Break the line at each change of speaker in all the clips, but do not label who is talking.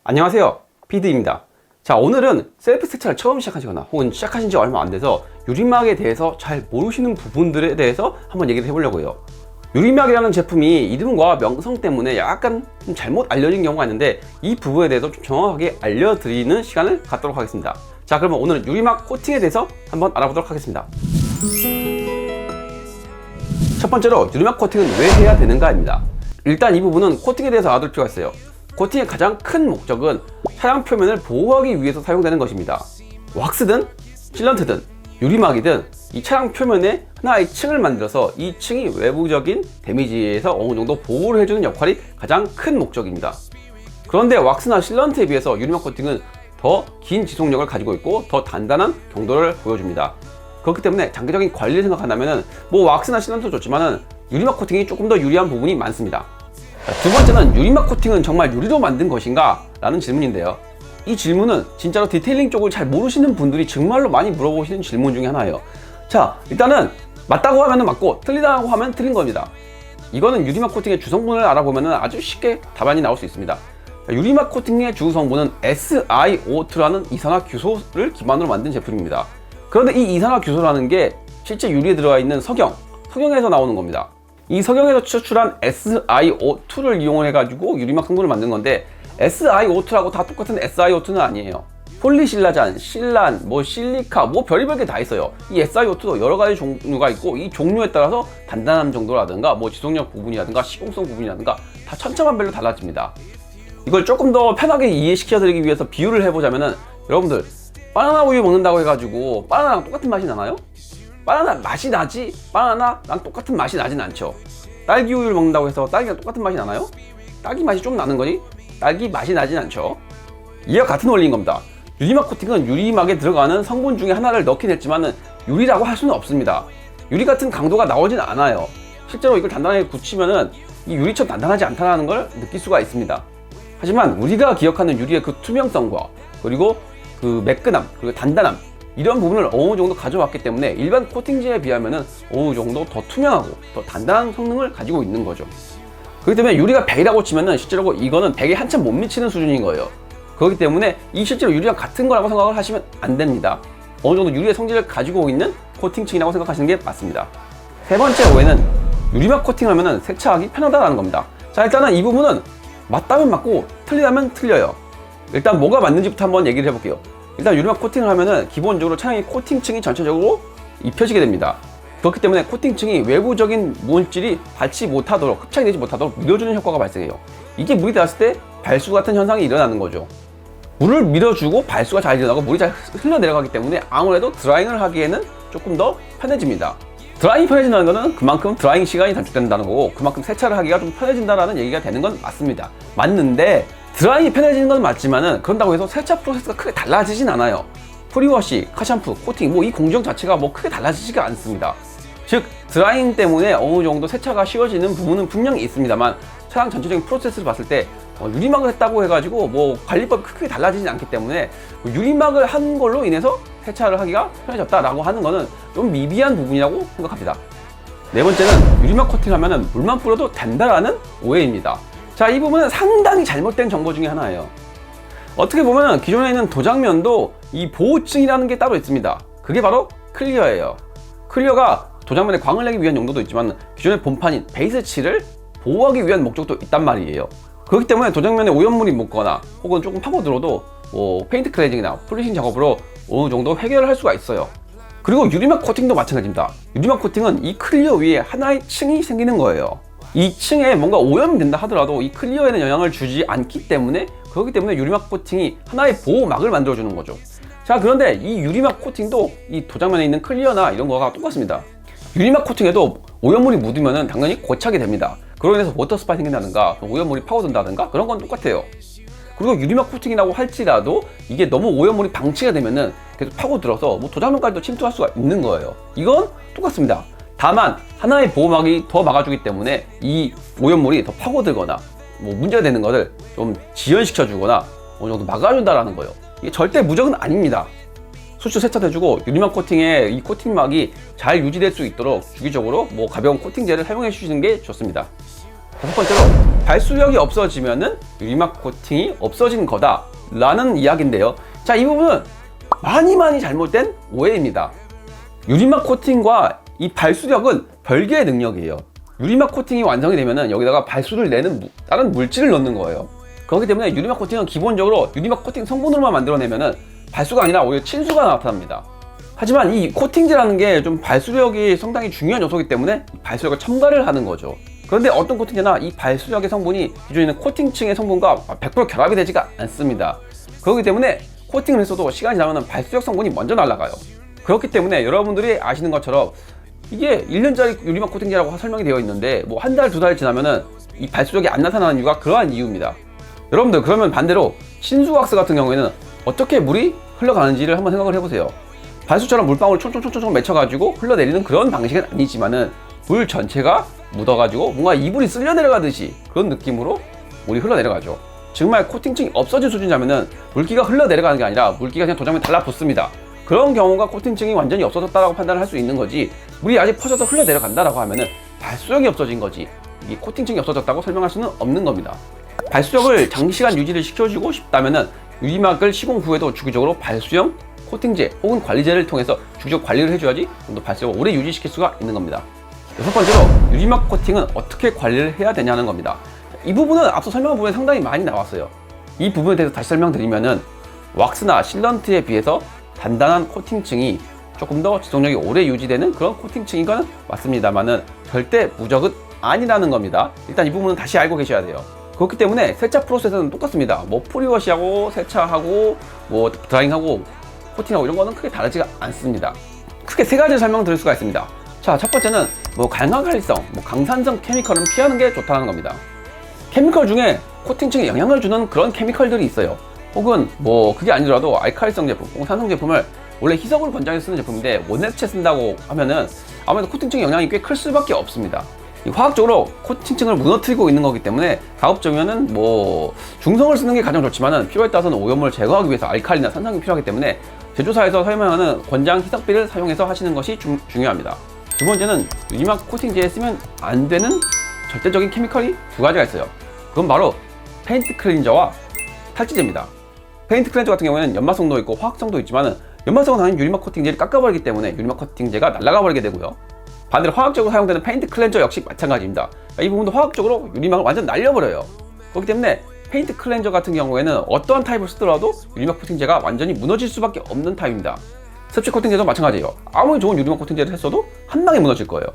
안녕하세요, 피드입니다. 자, 오늘은 셀프 세차를 처음 시작하시거나 혹은 시작하신 지 얼마 안 돼서 유리막에 대해서 잘 모르시는 부분들에 대해서 한번 얘기를 해보려고 해요. 유리막이라는 제품이 이름과 명성 때문에 약간 좀 잘못 알려진 경우가 있는데, 이 부분에 대해서 좀 정확하게 알려드리는 시간을 갖도록 하겠습니다. 자, 그러면 오늘은 유리막 코팅에 대해서 한번 알아보도록 하겠습니다. 첫 번째로 유리막 코팅은 왜 해야 되는가입니다. 일단 이 부분은 코팅에 대해서 알아둘 필요가 있어요. 코팅의 가장 큰 목적은 차량 표면을 보호하기 위해서 사용되는 것입니다. 왁스든 실런트든 유리막이든 이 차량 표면에 하나의 층을 만들어서 이 층이 외부적인 데미지에서 어느 정도 보호를 해주는 역할이 가장 큰 목적입니다. 그런데 왁스나 실런트에 비해서 유리막 코팅은 더 긴 지속력을 가지고 있고 더 단단한 경도를 보여줍니다. 그렇기 때문에 장기적인 관리를 생각한다면 왁스나 실런트도 좋지만 유리막 코팅이 조금 더 유리한 부분이 많습니다. 두 번째는 유리막 코팅은 정말 유리로 만든 것인가? 라는 질문인데요. 이 질문은 진짜로 디테일링 쪽을 잘 모르시는 분들이 정말로 많이 물어보시는 질문 중에 하나예요. 자, 일단은 맞다고 하면 맞고 틀리다고 하면 틀린 겁니다. 이거는 유리막 코팅의 주성분을 알아보면 아주 쉽게 답안이 나올 수 있습니다. 유리막 코팅의 주성분은 SiO2라는 이산화규소를 기반으로 만든 제품입니다. 그런데 이 이산화규소라는 게 실제 유리에 들어가 있는 석영에서 나오는 겁니다. 이 석영에서 추출한 SiO2를 이용해가지고 유리막 성분을 만든 건데, SiO2라고 다 똑같은 SiO2는 아니에요. 폴리실라잔, 실란, 실리카, 별의별 게 다 있어요. 이 SiO2도 여러 가지 종류가 있고, 이 종류에 따라서 단단함 정도라든가 지속력 부분이라든가 시공성 부분이라든가 다 천차만별로 달라집니다. 이걸 조금 더 편하게 이해시켜드리기 위해서 비유를 해보자면은, 여러분들 바나나 우유 먹는다고 해가지고 바나나랑 똑같은 맛이 나나요? 바나나 맛이 나지 바나나랑 똑같은 맛이 나진 않죠. 딸기 우유를 먹는다고 해서 딸기랑 똑같은 맛이 나나요? 딸기 맛이 좀 나는 거니 딸기 맛이 나진 않죠. 이와 같은 원리인 겁니다. 유리막 코팅은 유리막에 들어가는 성분 중에 하나를 넣긴 했지만 유리라고 할 수는 없습니다. 유리 같은 강도가 나오진 않아요. 실제로 이걸 단단하게 굳히면은 이 유리처럼 단단하지 않다는 걸 느낄 수가 있습니다. 하지만 우리가 기억하는 유리의 그 투명성과 그리고 그 매끈함 그리고 단단함, 이런 부분을 어느 정도 가져왔기 때문에 일반 코팅제에 비하면 어느 정도 더 투명하고 더 단단한 성능을 가지고 있는 거죠. 그렇기 때문에 유리가 100이라고 치면 실제로 이거는 100에 한참 못 미치는 수준인 거예요. 그렇기 때문에 이 실제로 유리랑 같은 거라고 생각을 하시면 안 됩니다. 어느 정도 유리의 성질을 가지고 있는 코팅층이라고 생각하시는 게 맞습니다. 세 번째 오해는 유리막 코팅을 하면 세차하기 편하다는 겁니다. 자, 일단은 이 부분은 맞다면 맞고 틀리다면 틀려요. 일단 뭐가 맞는지부터 한번 얘기를 해볼게요. 일단 유리막 코팅을 하면은 기본적으로 차량의 코팅층이 전체적으로 입혀지게 됩니다. 그렇기 때문에 코팅층이 외부적인 물질이 닿지 못하도록, 흡착이 되지 못하도록 밀어주는 효과가 발생해요. 이게 물이 닿았을 때 발수 같은 현상이 일어나는 거죠. 물을 밀어주고 발수가 잘 일어나고 물이 잘 흘러내려가기 때문에 아무래도 드라잉을 하기에는 조금 더 편해집니다. 드라잉이 편해진다는 것은 그만큼 드라잉 시간이 단축된다는 거고, 그만큼 세차를 하기가 좀 편해진다는 얘기가 되는 건 맞습니다. 맞는데 드라잉이 편해지는 건 맞지만은 그런다고 해서 세차 프로세스가 크게 달라지진 않아요. 프리워시, 카샴푸, 코팅 이 공정 자체가 크게 달라지지가 않습니다. 즉 드라잉 때문에 어느 정도 세차가 쉬워지는 부분은 분명히 있습니다만, 차량 전체적인 프로세스를 봤을 때 유리막을 했다고 해가지고 관리법이 크게 달라지진 않기 때문에 유리막을 한 걸로 인해서 세차를 하기가 편해졌다라고 하는 거는 좀 미비한 부분이라고 생각합니다. 네 번째는 유리막 코팅하면 물만 뿌려도 된다라는 오해입니다. 자, 이 부분은 상당히 잘못된 정보 중에 하나예요. 어떻게 보면 기존에 있는 도장면도 이 보호층이라는 게 따로 있습니다. 그게 바로 클리어예요. 클리어가 도장면에 광을 내기 위한 용도도 있지만 기존의 본판인 베이스 칠을 보호하기 위한 목적도 있단 말이에요. 그렇기 때문에 도장면에 오염물이 묻거나 혹은 조금 파고들어도 페인트 클렌징이나 폴리싱 작업으로 어느 정도 해결을 할 수가 있어요. 그리고 유리막 코팅도 마찬가지입니다. 유리막 코팅은 이 클리어 위에 하나의 층이 생기는 거예요. 이 층에 뭔가 오염이 된다 하더라도 이 클리어에는 영향을 주지 않기 때문에, 그렇기 때문에 유리막 코팅이 하나의 보호막을 만들어주는 거죠. 자, 그런데 이 유리막 코팅도 이 도장면에 있는 클리어나 이런 거가 똑같습니다. 유리막 코팅에도 오염물이 묻으면 당연히 고착이 됩니다. 그로 인해서 워터 스파이 생긴다든가 오염물이 파고든다든가 그런 건 똑같아요. 그리고 유리막 코팅이라고 할지라도 이게 너무 오염물이 방치가 되면은 계속 파고들어서 도장면까지도 침투할 수가 있는 거예요. 이건 똑같습니다. 다만 하나의 보호막이 더 막아주기 때문에 이 오염물이 더 파고들거나 문제가 되는 것을 좀 지연시켜 주거나 어느 정도 막아준다라는 거예요. 이게 절대 무적은 아닙니다. 수축 세차해주고 유리막 코팅에 이 코팅막이 잘 유지될 수 있도록 주기적으로 가벼운 코팅제를 사용해 주시는 게 좋습니다. 다섯 번째로, 발수력이 없어지면은 유리막 코팅이 없어진 거다 라는 이야기인데요. 자, 이 부분은 많이 잘못된 오해입니다. 유리막 코팅과 이 발수력은 별개의 능력이에요. 유리막 코팅이 완성이 되면은 여기다가 발수를 내는 다른 물질을 넣는 거예요. 그렇기 때문에 유리막 코팅은 기본적으로 유리막 코팅 성분으로만 만들어내면은 발수가 아니라 오히려 친수가 나타납니다. 하지만 이 코팅제라는 게 좀 발수력이 상당히 중요한 요소이기 때문에 발수력을 첨가를 하는 거죠. 그런데 어떤 코팅제나 이 발수력의 성분이 기존에 있는 코팅층의 성분과 100% 결합이 되지가 않습니다. 그렇기 때문에 코팅을 했어도 시간이 지나면 발수력 성분이 먼저 날아가요. 그렇기 때문에 여러분들이 아시는 것처럼 이게 1년짜리 유리막 코팅제라고 설명이 되어 있는데 뭐 한 달, 두 달 지나면은 이 발수력이 안 나타나는 이유가 그러한 이유입니다. 여러분들, 그러면 반대로 친수 왁스 같은 경우에는 어떻게 물이 흘러가는지를 한번 생각을 해보세요. 발수처럼 물방울 총총총총 맺혀가지고 흘러내리는 그런 방식은 아니지만은 물 전체가 묻어가지고 뭔가 이불이 쓸려 내려가듯이 그런 느낌으로 물이 흘러내려가죠. 정말 코팅층이 없어진 수준이라면은 물기가 흘러내려가는 게 아니라 물기가 그냥 도장면에 달라붙습니다. 그런 경우가 코팅층이 완전히 없어졌다라고 판단을 할 수 있는 거지, 물이 아직 퍼져서 흘러내려간다라고 하면은 발수력이 없어진 거지, 이 코팅층이 없어졌다고 설명할 수는 없는 겁니다. 발수력을 장시간 유지를 시켜주고 싶다면은 유리막을 시공 후에도 주기적으로 발수형 코팅제 혹은 관리제를 통해서 주기적 관리를 해줘야지 좀 더 발수력을 오래 유지시킬 수가 있는 겁니다. 여섯 번째로, 유리막 코팅은 어떻게 관리를 해야 되냐는 겁니다. 이 부분은 앞서 설명한 부분에 상당히 많이 나왔어요. 이 부분에 대해서 다시 설명드리면은 왁스나 실런트에 비해서 단단한 코팅층이 조금 더 지속력이 오래 유지되는 그런 코팅층인 건 맞습니다만은 절대 무적은 아니라는 겁니다. 일단 이 부분은 다시 알고 계셔야 돼요. 그렇기 때문에 세차 프로세스는 똑같습니다. 뭐 프리워시하고 세차하고 뭐 드라잉하고 코팅하고 이런 거는 크게 다르지가 않습니다. 크게 세 가지 설명드릴 수가 있습니다. 자, 첫 번째는 뭐 강화관리성, 뭐 강산성 케미컬은 피하는 게 좋다는 겁니다. 케미컬 중에 코팅층에 영향을 주는 그런 케미컬들이 있어요. 혹은 뭐 그게 아니더라도 알칼리성 제품 혹은 산성 제품을 원래 희석으로 권장해서 쓰는 제품인데 원액체 쓴다고 하면은 아무래도 코팅층에 영향이 꽤 클 수밖에 없습니다. 화학적으로 코팅층을 무너뜨리고 있는 거기 때문에 가급적이면은 뭐 중성을 쓰는 게 가장 좋지만은 필요에 따라서는 오염물을 제거하기 위해서 알칼리나 산성이 필요하기 때문에 제조사에서 설명하는 권장 희석비를 사용해서 하시는 것이 중요합니다. 두 번째는 유리막 코팅제에 쓰면 안 되는 절대적인 케미컬이 두 가지가 있어요. 그건 바로 페인트 클렌저와 탈지제입니다. 페인트 클렌저 같은 경우에는 연마성도 있고 화학성도 있지만은 연마성은 당연히 유리막 코팅제를 깎아버리기 때문에 유리막 코팅제가 날아가 버리게 되고요. 반대로 화학적으로 사용되는 페인트 클렌저 역시 마찬가지입니다. 그러니까 이 부분도 화학적으로 유리막을 완전 날려버려요. 그렇기 때문에 페인트 클렌저 같은 경우에는 어떠한 타입을 쓰더라도 유리막 코팅제가 완전히 무너질 수밖에 없는 타입입니다. 습식 코팅제도 마찬가지예요. 아무리 좋은 유리막 코팅제를 했어도 한 방에 무너질 거예요.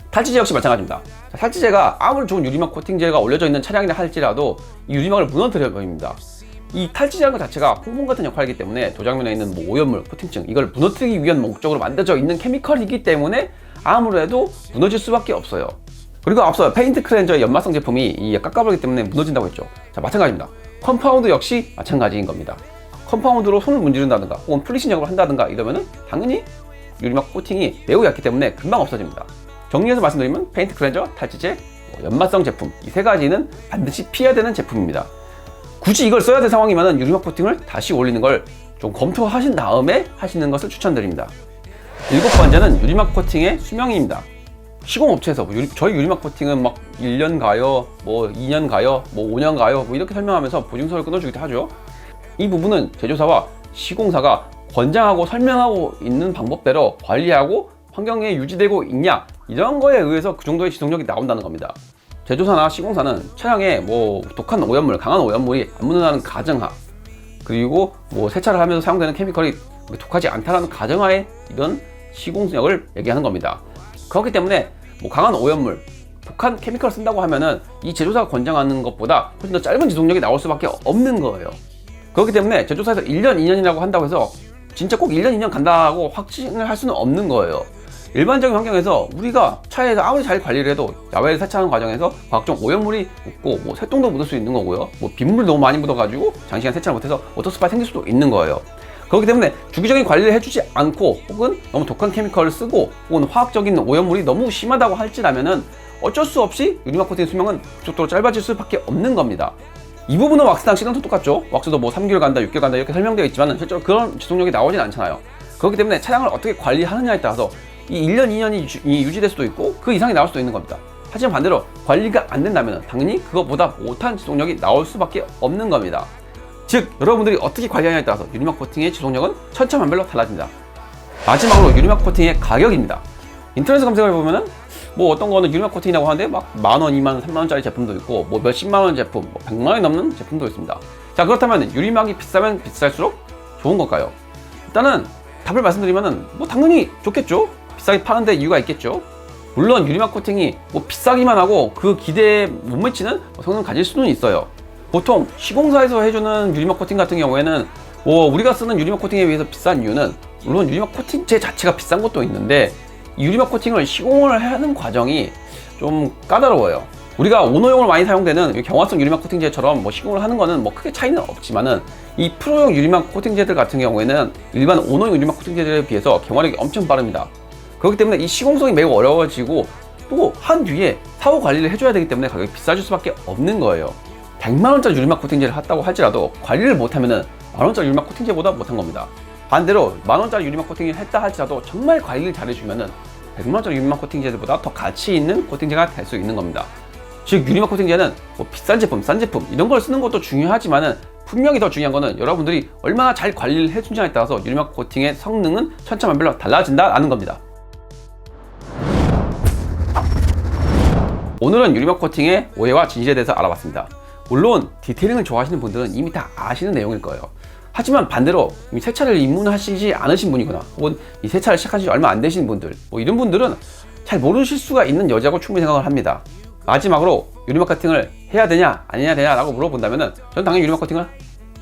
탈지제 역시 마찬가지입니다. 자, 탈지제가 아무리 좋은 유리막 코팅제가 올려져 있는 차량이라 할지라도 이 유리막을 무너뜨려 버립니다. 이 탈지제라는 것 자체가 홍분 같은 역할이기 때문에 도장면에 있는 뭐 오염물, 코팅층 이걸 무너뜨리기 위한 목적으로 만들어져 있는 케미컬이기 때문에 아무래도 무너질 수밖에 없어요. 그리고 앞서 페인트 클렌저의 연마성 제품이 깎아버리기 때문에 무너진다고 했죠. 자, 마찬가지입니다. 컴파운드 역시 마찬가지인 겁니다. 컴파운드로 손을 문지른다든가 혹은 플리싱 작업을 한다든가 이러면은 당연히 유리막 코팅이 매우 얇기 때문에 금방 없어집니다. 정리해서 말씀드리면 페인트 클렌저, 탈지제, 연마성 제품 이 세 가지는 반드시 피해야 되는 제품입니다. 굳이 이걸 써야 될 상황이면 유리막 코팅을 다시 올리는 걸 좀 검토하신 다음에 하시는 것을 추천드립니다. 일곱 번째는 유리막 코팅의 수명입니다. 시공업체에서 저희 유리막 코팅은 막 1년 가요, 뭐 2년 가요, 뭐 5년 가요, 뭐 이렇게 설명하면서 보증서를 끊어주기도 하죠. 이 부분은 제조사와 시공사가 권장하고 설명하고 있는 방법대로 관리하고 환경에 유지되고 있냐 이런 거에 의해서 그 정도의 지속력이 나온다는 겁니다. 제조사나 시공사는 차량에 뭐 독한 오염물, 강한 오염물이 안 묻어나는 가정하, 그리고 뭐 세차를 하면서 사용되는 케미컬이 독하지 않다는 가정하에 이런 시공력을 얘기하는 겁니다. 그렇기 때문에 뭐 강한 오염물, 독한 케미컬을 쓴다고 하면은 이 제조사가 권장하는 것보다 훨씬 더 짧은 지속력이 나올 수밖에 없는 거예요. 그렇기 때문에 제조사에서 1년, 2년이라고 한다고 해서 진짜 꼭 1년, 2년 간다고 확신을 할 수는 없는 거예요. 일반적인 환경에서 우리가 차에서 아무리 잘 관리를 해도 야외를 세차하는 과정에서 각종 오염물이 묻고 뭐 새똥도 묻을 수 있는 거고요. 뭐 빗물 너무 많이 묻어가지고 장시간 세차를 못해서 워터스파이 생길 수도 있는 거예요. 그렇기 때문에 주기적인 관리를 해주지 않고 혹은 너무 독한 케미컬을 쓰고 혹은 화학적인 오염물이 너무 심하다고 할지라면은 어쩔 수 없이 유리막 코팅 수명은 급속도로 짧아질 수밖에 없는 겁니다. 이 부분은 왁스랑 시간도 똑같죠. 왁스도 뭐 3개월 간다, 6개월 간다 이렇게 설명되어 있지만 실제로 그런 지속력이 나오진 않잖아요. 그렇기 때문에 차량을 어떻게 관리하느냐에 따라서 이 1년, 2년이 유지될 수도 있고 그 이상이 나올 수도 있는 겁니다. 하지만 반대로 관리가 안 된다면 당연히 그것보다 못한 지속력이 나올 수밖에 없는 겁니다. 즉 여러분들이 어떻게 관리하냐에 따라서 유리막 코팅의 지속력은 천차만별로 달라집니다. 마지막으로 유리막 코팅의 가격입니다. 인터넷에 검색을 해보면은 뭐 어떤 거는 유리막 코팅이라고 하는데 막 10,000원, 20,000원, 30,000원짜리 제품도 있고 뭐 몇십만원 제품, 뭐 100만원이 넘는 제품도 있습니다. 자, 그렇다면 유리막이 비싸면 비쌀수록 좋은 걸까요? 일단은 답을 말씀드리면은 뭐 당연히 좋겠죠. 비싸게 파는데 이유가 있겠죠. 물론 유리막 코팅이 뭐 비싸기만 하고 그 기대에 못 미치는 성능을 가질 수는 있어요. 보통 시공사에서 해주는 유리막 코팅 같은 경우에는 뭐 우리가 쓰는 유리막 코팅에 비해서 비싼 이유는 물론 유리막 코팅제 자체가 비싼 것도 있는데 이 유리막 코팅을 시공을 하는 과정이 좀 까다로워요. 우리가 오너용으로 많이 사용되는 경화성 유리막 코팅제처럼 뭐 시공을 하는 거는 뭐 크게 차이는 없지만은 이 프로용 유리막 코팅제들 같은 경우에는 일반 오너용 유리막 코팅제들에 비해서 경화력이 엄청 빠릅니다. 그렇기 때문에 이 시공성이 매우 어려워지고 또 한 뒤에 사후 관리를 해줘야 되기 때문에 가격이 비싸질 수밖에 없는 거예요. 100만원짜리 유리막 코팅제를 했다고 할지라도 관리를 못하면은 만원짜리 유리막 코팅제보다 못한 겁니다. 반대로 만원짜리 유리막 코팅을 했다 할지라도 정말 관리를 잘해주면은 100만원짜리 유리막 코팅제들보다 더 가치 있는 코팅제가 될 수 있는 겁니다. 즉 유리막 코팅제는 뭐 비싼 제품, 싼 제품 이런 걸 쓰는 것도 중요하지만은 분명히 더 중요한 거는 여러분들이 얼마나 잘 관리를 해주냐에 따라서 유리막 코팅의 성능은 천차만별로 달라진다라는 겁니다. 오늘은 유리막 코팅의 오해와 진실에 대해서 알아봤습니다. 물론 디테일링을 좋아하시는 분들은 이미 다 아시는 내용일 거예요. 하지만 반대로 이미 세차를 입문하시지 않으신 분이거나 혹은 이 세차를 시작하신 지 얼마 안 되신 분들 뭐 이런 분들은 잘 모르실 수가 있는 여지라고 충분히 생각을 합니다. 마지막으로 유리막 코팅을 해야 되냐 아니냐 되냐라고 물어본다면은 저는 당연히 유리막 코팅을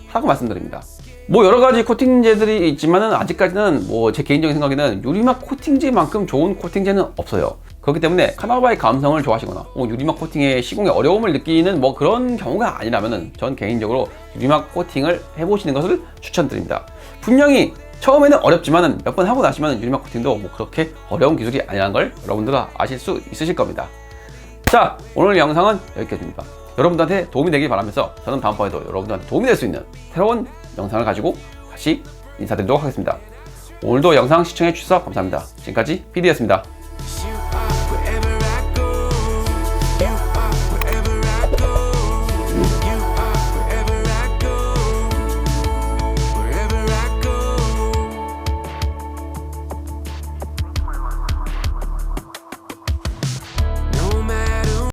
하라고 말씀드립니다. 뭐 여러 가지 코팅제들이 있지만은 아직까지는 뭐 제 개인적인 생각에는 유리막 코팅제만큼 좋은 코팅제는 없어요. 그렇기 때문에 카나바의 감성을 좋아하시거나 유리막 코팅의 시공의 어려움을 느끼는 뭐 그런 경우가 아니라면은 전 개인적으로 유리막 코팅을 해보시는 것을 추천드립니다. 분명히 처음에는 어렵지만은 몇 번 하고 나시면 유리막 코팅도 뭐 그렇게 어려운 기술이 아니라는 걸 여러분들도 아실 수 있으실 겁니다. 자, 오늘 영상은 여기까지입니다. 여러분들한테 도움이 되길 바라면서 저는 다음번에도 여러분들한테 도움이 될 수 있는 새로운 영상을 가지고 다시 인사드리도록 하겠습니다. 오늘도 영상 시청해 주셔서 감사합니다. 지금까지 PD였습니다.